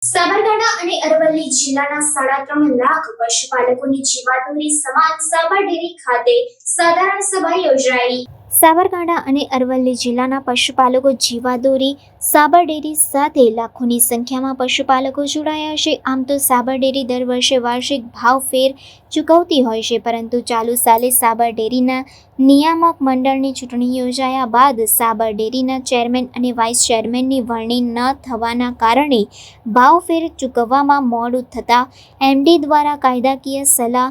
સાબરકાંઠા અને અરવલ્લી જિલ્લાના 3.5 લાખ પશુપાલકોની જીવાદોરી સમાન સાબર ડેરી ખાતે સાધારણ સભા યોજાઈ। સાબરકાંઠા અને અરવલ્લી જિલ્લાના પશુપાલકો જીવાદોરી સાબર ડેરી સાથે લાખોની સંખ્યામાં પશુપાલકો જોડાયા છે। આમ તો સાબર ડેરી દર વર્ષે વાર્ષિક ભાવ ફેર ચૂકવતી હોય છે, પરંતુ ચાલુ સાલે સાબર ડેરીના નિયામક મંડળની ચૂંટણી યોજાયા બાદ સાબર ડેરીના ચેરમેન અને વાઇસ ચેરમેનની વરણી ન થવાના કારણે ભાવફેર ચૂકવવામાં મોડું થતાં એમડી દ્વારા કાયદાકીય સલાહ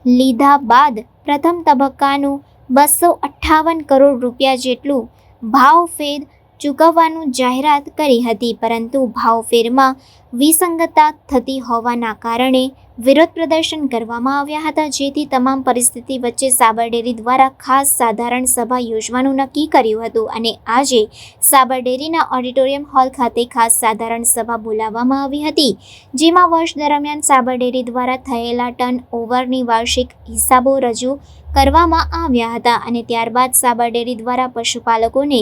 લીધા બાદ પ્રથમ તબક્કાનું 258 કરોડ રૂપિયા જેટલું ભાવફેર ચૂકવવાનું જાહેરાત કરી હતી, પરંતુ ભાવફેરમાં વિસંગતતા થતી હોવાના કારણે વિરોધ પ્રદર્શન કરવામાં આવ્યા હતા, જેથી તમામ પરિસ્થિતિ વચ્ચે સાબર ડેરી દ્વારા ખાસ સાધારણ સભા યોજવાનું નક્કી કર્યું હતું અને આજે સાબર ડેરીના ઓડિટોરિયમ હોલ ખાતે ખાસ સાધારણ સભા બોલાવવામાં આવી હતી, જેમાં વર્ષ દરમિયાન સાબર ડેરી દ્વારા થયેલા ટર્ન ઓવરની વાર્ષિક હિસાબો રજૂ કરવામાં આવ્યા હતા અને ત્યારબાદ સાબર ડેરી દ્વારા પશુપાલકોને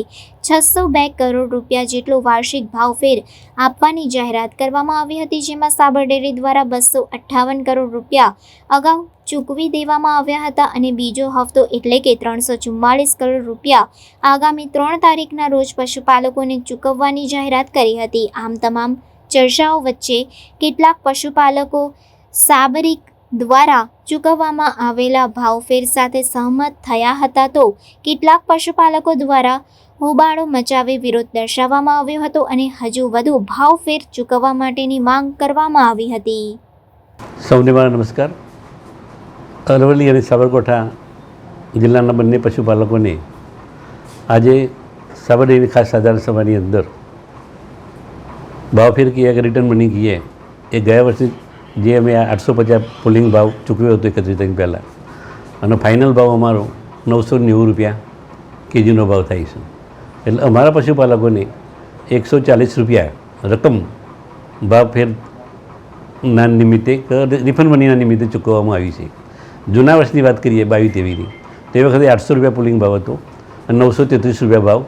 602 કરોડ રૂપિયા જેટલો વાર્ષિક ભાવફેર આપવાની જાહેરાત કરવામાં આવી હતી, જેમાં સાબર ડેરી દ્વારા 258 કરોડ રૂપિયા અગાઉ ચૂકવી દેવામાં આવ્યા હતા અને બીજો હપ્તો એટલે કે 344 કરોડ રૂપિયા આગામી 3 તારીખના રોજ પશુપાલકોને ચૂકવવાની જાહેરાત કરી હતી। આમ તમામ ચર્ચાઓ વચ્ચે કેટલાક પશુપાલકો સાબરીક દ્વારા ચૂકવવામાં આવેલા ભાવફેર સાથે સહમત થયા હતા, તો કેટલાક પશુપાલકો દ્વારા હોબાળો મચાવી વિરોધ દર્શાવવામાં આવ્યો હતો અને હજુ વધુ ભાવફેર ચૂકવવા માટેની માંગ કરવામાં આવી હતી। સૌને મારા નમસ્કાર। અરવલ્લી અને સાબરકાંઠા જિલ્લાના બંને પશુપાલકોને આજે સાબર ડેરી ખાસ સાધારણ સભાની અંદર ભાવફેર किया કે રિટર્ન મની किए એ ગયા વર્ષે જે અમે 850 પુલિંગ ભાવ ચૂકવ્યો હતો 31 તારીખ પહેલાં અને ફાઇનલ ભાવ અમારો 990 રૂપિયા કેજીનો ભાવ થાય છે, એટલે અમારા પશુપાલકોને 140 રૂપિયા રકમ ભાવફેરના નિમિત્તે રિફંડ મનીના નિમિત્તે ચૂકવવામાં આવી છે। જૂના વર્ષની વાત કરીએ 22-23ની, તે વખતે 800 રૂપિયા પુલિંગ ભાવ હતો અને 933 રૂપિયા ભાવ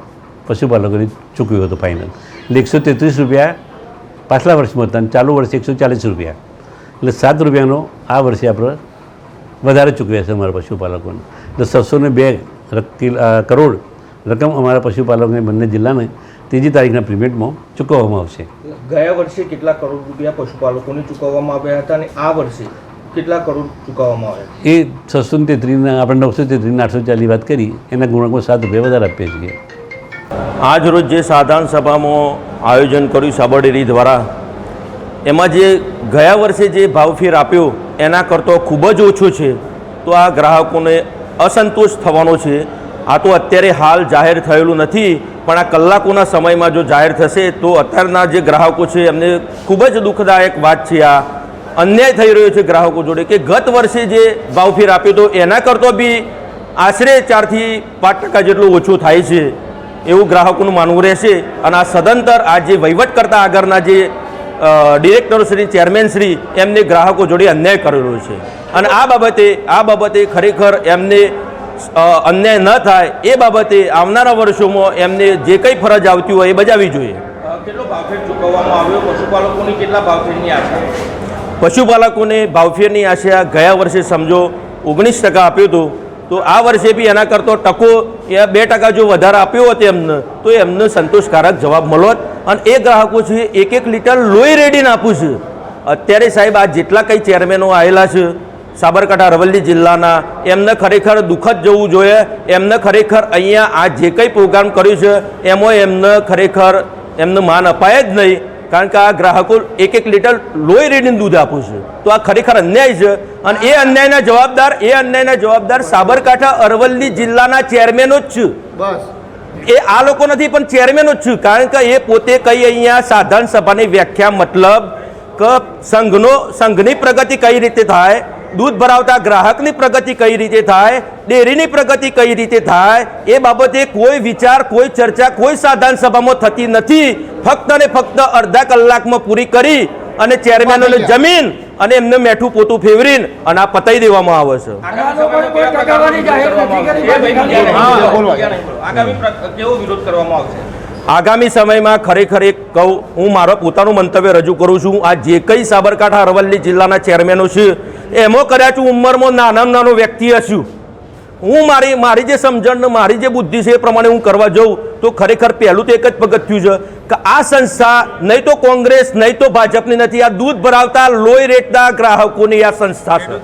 પશુપાલકોને ચૂકવ્યો હતો ફાઇનલ, એટલે 133 રૂપિયા પાછલા વર્ષમાં હતા અને ચાલુ વર્ષે 140 રૂપિયા, એટલે 7 રૂપિયાનો આ વર્ષે આપણે વધારે ચૂકવ્યા છે અમારા પશુપાલકોને, એટલે 602 કરોડ રકમ અમારા પશુપાલકોને બંને જિલ્લાને 3જી તારીખના પેમેન્ટમાં ચૂકવવામાં આવશે। ગયા વર્ષે કેટલા કરોડ રૂપિયા પશુપાલકોને ચૂકવવામાં આવ્યા હતા અને આ વર્ષે કેટલા કરોડ ચૂકવવામાં આવ્યા? એ 633ના આપણે 933ના 840 વાત કરી, એના ગુણાંકમાં 7 રૂપિયા વધારે આપીએ છીએ। આજ રોજ જે સાધારણ સભામાં આયોજન કર્યું સાબર ડેરી દ્વારા, એમાં જે ગયા વર્ષે જે ભાવફેર આપ્યો એના કરતાં ખૂબ જ ઓછો છે, તો આ ગ્રાહકોને અસંતોષ થવાનો છે। આ તો અત્યારે હાલ જાહેર થયેલું નથી, પણ આ કલાકોના સમયમાં જો જાહેર થશે તો અત્યારના જે ગ્રાહકો છે એમને ખૂબ જ દુઃખદાયક વાત છે। આ અન્યાય થઈ રહ્યો છે ગ્રાહકો જોડે કે ગત વર્ષે જે ભાવફેર આપ્યો તો એના કરતાં બી આશરે 4 થી 5% જેટલો ઓછો થાય છે એવું ગ્રાહકોનું માનવું રહેશે। અને આ સદંતર આ જે વહીવટ કરતા આગળના જે ડિરેક્ટર શ્રી ચેરમેન શ્રી એમને ગ્રાહકો જોડે અન્યાય કરેલો છે અને આ બાબતે ખરેખર એમને અન્યાય ન થાય એ બાબતે આવનારા વર્ષોમાં એમને જે કંઈ ફરજ આવતી હોય એ બજાવવી જોઈએ। કેટલો ભાવફેર ચૂકવવામાં આવ્યો? પશુપાલકોની કેટલા ભાવફેરની આશા? પશુપાલકોને ભાવફેરની આશા ગયા વર્ષે સમજો 19% આપ્યો હતો, તો આ વર્ષે બી એના કરતો ટકો 2% જો વધારે આપ્યો હોત એમને તો એમને સંતોષકારક જવાબ મળોત અને એ ગ્રાહકો છે 1 લીટર લોહી રેડીને આપું છે। અત્યારે સાહેબ આ જેટલા કંઈ ચેરમેનો આવેલા છે સાબરકાંઠા અરવલ્લી જિલ્લાના, એમને ખરેખર દુઃખદ જવું જોઈએ। એમને ખરેખર અહીંયા આ જે કંઈ પ્રોગ્રામ કર્યું છે એમાં એમને ખરેખર એમને માન અપાય જ નહીં, કારણ કે આ ગ્રાહકો 1 લીટર લોહી રેડીને દૂધ આપું છે, તો આ ખરેખર અન્યાય છે અને એ અન્યાયના જવાબદાર સાબરકાંઠા અરવલ્લી જિલ્લાના ચેરમેનો જ છે। બસ એ આ લોકો નથી પણ ચેરમેનો જ છે, કારણ કે એ પોતે કઈ અહીંયા સાધારણ સભાની વ્યાખ્યા મતલબ કે સંઘની પ્રગતિ કઈ રીતે થાય, दूध भरावता ग्राहकनी प्रगति कई रीते थाय, डेरीनी प्रगति कई रीते थाय, ए बाबते कोई विचार कोई चर्चा कोई साधारण सभा में थती नहीं। फक्त ने फक्त अर्धा कलाक में पूरी करी अने चेरमेनोने जमीन અને એમને મેઠું પોતું ફેવરીને અને આ પતાઈ દેવામાં આવે છે. કેવો વિરોધ કરવામાં આવશે? આગામી સમયમાં ખરેખર એક કહું, હું મારો પોતાનું મંતવ્ય રજૂ કરું છું. આ જે કંઈ સાબરકાંઠા અરવલ્લી જિલ્લાના ચેરમેનો છે એમાં કદાચ હું ઉંમરમાં નાનામાં નાનો વ્યક્તિ હશું. હું મારી જે સમજણ મારી જે બુદ્ધિ છે એ પ્રમાણે હું કરવા જાઉં તો ખરેખર પહેલું તો એક જ પગથિયું છે કે આ સંસ્થા નહીં તો કોંગ્રેસ નહીં તો ભાજપની નથી. આ દૂધ ભરાવતા લોહી રેટતા ગ્રાહકોની આ સંસ્થા છે.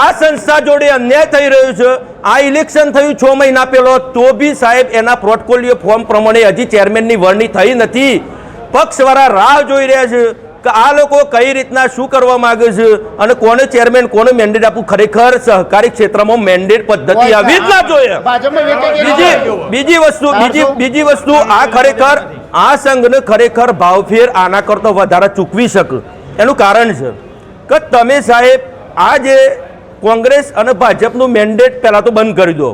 આ સંસ્થા જોડે અન્યાય થઈ રહ્યો છે. આ ઇલેક્શન થયું 6 મહિના પહેલો તો બી સાહેબ એના પોર્ટફોલિયો ફોર્મ પ્રમાણે હજી ચેરમેનની વરણી થઈ નથી. પક્ષવાળા રાહ જોઈ રહ્યા છે કે આ લોકો કઈ રીતના શું કરવા માંગે છે અને કોને ચેરમેન કોને મેન્ડેટ આપવું. ખરેખર સહકારી ક્ષેત્રમાં મેન્ડેટ પદ્ધતિ આવી જ ના જોઈએ. બીજી વસ્તુ આ ખરેખર આ સંઘને ખરેખર ભાવફેર આના કરતા વધારે ચૂકવી શકે. એનું કારણ છે કે તમે સાહેબ આ જે કોંગ્રેસ અને ભાજપનું મેન્ડેટ પહેલા તો બંધ કરી દો.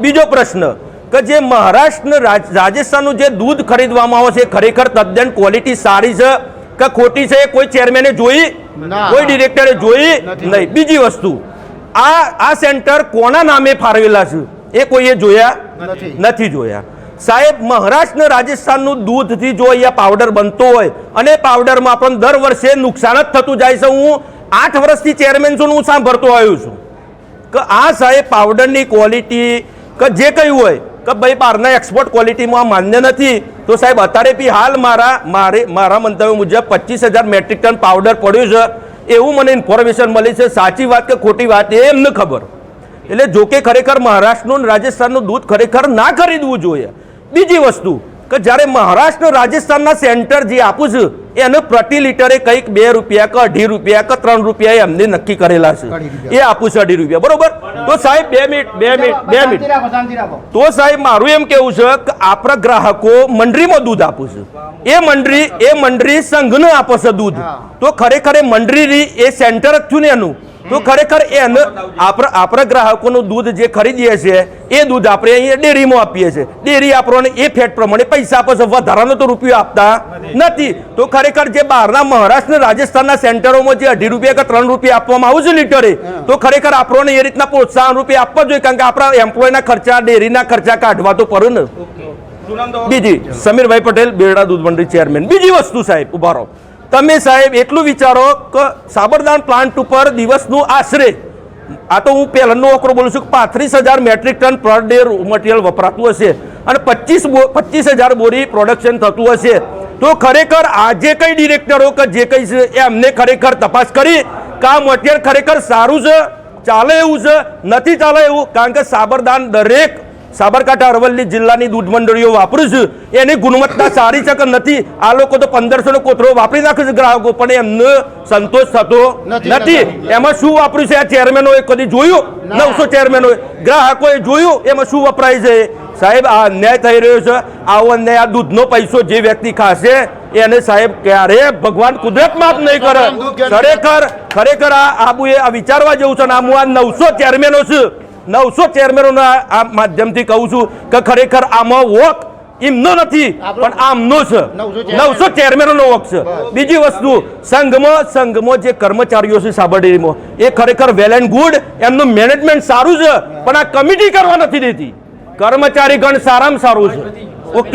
બીજો પ્રશ્ન કે જે મહારાષ્ટ્ર રાજસ્થાનનું જે દૂધ ખરીદવામાં આવે છે ખરેખર તદ્દન ક્વોલિટી સારી છે કે ખોટી છે કોઈ ચેરમેને જોઈ, કોઈ ડિરેક્ટરે જોઈ નહીં. બીજી વસ્તુ આ સેન્ટર કોના નામે ફાળવેલા છે એ કોઈએ જોયા નથી જોયા. સાહેબ મહારાષ્ટ્ર રાજસ્થાનનું દૂધથી જો અહીંયા પાવડર બનતો હોય અને પાવડરમાં પણ દર વર્ષે નુકસાન જ થતું જાય છે. હું 8 વર્ષથી ચેરમેન છું, હું સાંભળતો આવ્યો છું કે આ સાહેબ પાવડરની ક્વોલિટી કે જે કંઈ હોય કે ભાઈ બહારના એક્સપોર્ટ ક્વોલિટીમાં માન્ય નથી. તો સાહેબ અત્યારે બી હાલ મારા મંતવ્ય મુજબ 25,000 મેટ્રિક ટન પાવડર પડ્યું છે એવું મને ઇન્ફોર્મેશન મળી છે. સાચી વાત કે ખોટી વાત એ એમને ખબર. એટલે જોકે ખરેખર મહારાષ્ટ્રનું રાજસ્થાનનું દૂધ ખરેખર ના ખરીદવું જોઈએ. બીજી વસ્તુ કે જ્યારે મહારાષ્ટ્ર રાજસ્થાનના સેન્ટર જે આપું છું એને પ્રતિ લીટરે કંઈક 2 રૂપિયા કે 2.5 રૂપિયા કે 3 રૂપિયા એમને નક્કી કરેલા છે. એ આપું છું 2.5 રૂપિયા બરોબર. તો સાહેબ 2 મિનિટ તો સાહેબ મારું એમ કેવું છે કે આપણા ગ્રાહકો મંડળીમાં દૂધ આપું છું. એ મંડળી સંઘને આપે છે દૂધ. તો ખરેખર એ મંડળી એ સેન્ટર જ થયું ને એનું. તો ખરેખર એને આપણા ગ્રાહકોનું દૂધ જે ખરીદીએ છીએ એ દૂધ આપણે અહીંયા ડેરીમાં આપીએ છીએ. ડેરી આપણને એ ફેટ પ્રમાણે પૈસા આપે છે, વધારાનો તો રૂપિયો આપતા નથી. તો ખરેખર જે બહારના મહારાષ્ટ્ર રાજસ્થાનના સેન્ટરોમાં જે 2.5 રૂપિયા કે 3 રૂપિયા આપવામાં આવે છે લીટરે તો ખરેખર આપણને એ રીતના પ્રોત્સાહન રૂપિયા આપવા જોઈએ. કારણ કે આપણા એમ્પ્લોયના ખર્ચા ડેરીના ખર્ચા કાઢવા તો પડે ને. બીજી સમીરભાઈ પટેલ બેરડા દૂધ મંડળી ચેરમેન. બીજી વસ્તુ સાહેબ ઉભા રહો. તમે સાહેબ એટલું વિચારો કે સાબરદાન પ્લાન્ટ ઉપર દિવસનું આશરે આ તો હું પહેલાનો આંકડો બોલું છું કે 35,000 metric ton per day material વપરાતું હશે અને 25,000 બોરી પ્રોડક્શન થતું હશે. તો ખરેખર આ જે કંઈ ડિરેક્ટરો કે જે કંઈ છે એ અમને ખરેખર તપાસ કરી કે આ મટીરિયલ ખરેખર સારું છે, ચાલે એવું છે, નથી ચાલે એવું. કારણ કે સાબરદાન દરેક સાબરકાંઠા અરવલ્લી જિલ્લાની દૂધ મંડળીઓ વાપરું છું એની ગુણવત્તા સારી છે કે નથી. આ લોકો તો 1500 નો કોથળો વાપરી નાખે છે ગ્રાહકો પણ એમને સંતોષ થતો નથી. એમાં શું વાપર્યું છે આ ચેરમેનોએ કદી જોયું? 900 ચેરમેનોએ ગ્રાહકોએ જોયું એમાં શું વપરાય છે? સાહેબ આ અન્યાય થઈ રહ્યો છે. આવો અન્યાય આ દૂધનો પૈસો જે વ્યક્તિ ખાશે એને સાહેબ ક્યારે ભગવાન કુદરત માફ નહીં કરે. ખરેખર આ વિચારવા જેવું છે. આ 900 ચેરમેનો છે, 900 ચેરમેનોના આ માધ્યમથી કહું છું કે ખરેખર આમાં વોક એમનો નથી પણ આમનો છે. 900 ચેરમેનોનો વોક છે. બીજી વસ્તુ સંઘમાં જે કર્મચારીઓ છે સાબર ડેરીમાં એ ખરેખર વેલ એન્ડ ગુડ, એમનું મેનેજમેન્ટ સારું છે પણ આ કમિટી કરવા નથી દેતી. કર્મચારી ગણ સારામાં સારું છે. ઓકે.